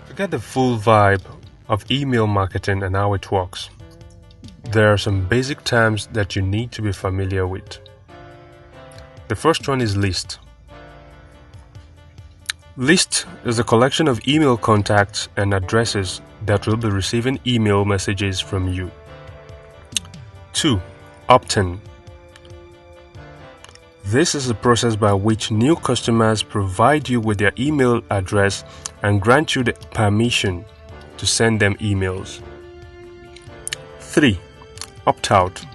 To get the full vibe of email marketing and how it works, there are some basic terms that you need to be familiar with. The first one is list. List is a collection of email contacts and addresses that will be receiving email messages from you. 2. Opt-in. This is a process by which new customers provide you with their email address and grant you the permission to send them emails. 3. Opt-out.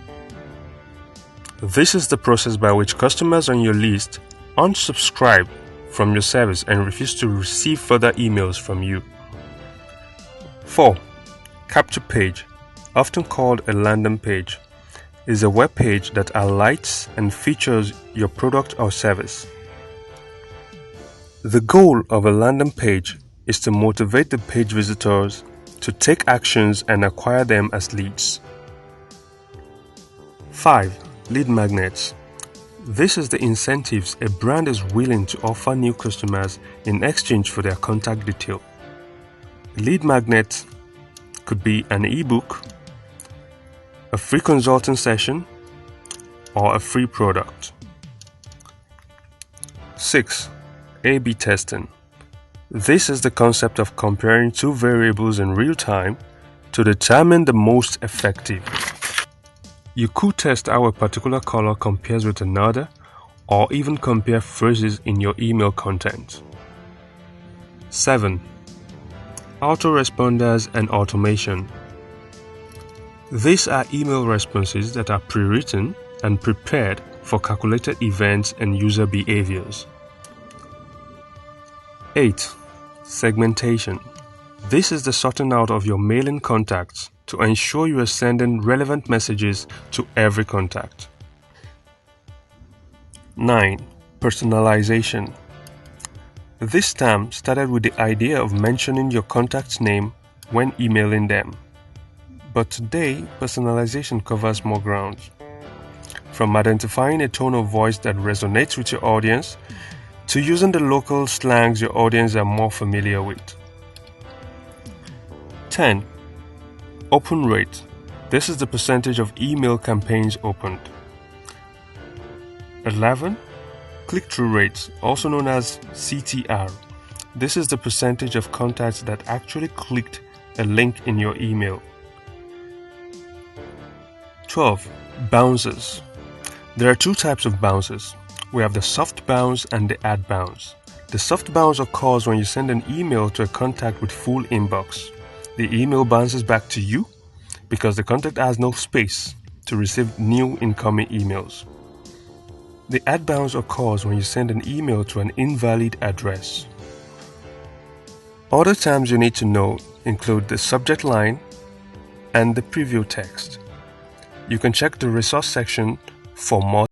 This is the process by which customers on your list unsubscribe from your service and refuse to receive further emails from you. 4. Capture page, often called a landing page, is a web page that highlights and features your product or service. The goal of a landing page is to motivate the page visitors to take actions and acquire them as leads. 5. Lead magnets. This is the incentives a brand is willing to offer new customers in exchange for their contact detail. A lead magnet could be an ebook, a free consulting session, or a free product. 6. A/B testing. This is the concept of comparing two variables in real time to determine the most effective. You could test how a particular color compares with another, or even compare phrases in your email content. 7. Autoresponders and automation. These are email responses that are pre-written and prepared for calculated events and user behaviors. 8. Segmentation. This is the sorting out of your mailing contacts to ensure you are sending relevant messages to every contact. 9. Personalization. This term started with the idea of mentioning your contact's name when emailing them. But today, personalization covers more ground. From identifying a tone of voice that resonates with your audience, to using the local slangs your audience are more familiar with. 10. Open rate. This is the percentage of email campaigns opened. 11. Click-through rate, also known as CTR. This is the percentage of contacts that actually clicked a link in your email. 12. Bounces. There are two types of bounces. We have the soft bounce and the hard bounce. The soft bounce occurs when you send an email to a contact with full inbox. The email bounces back to you because the contact has no space to receive new incoming emails. The hard bounce occurs when you send an email to an invalid address. Other terms you need to know include the subject line and the preview text. You can check the resource section for more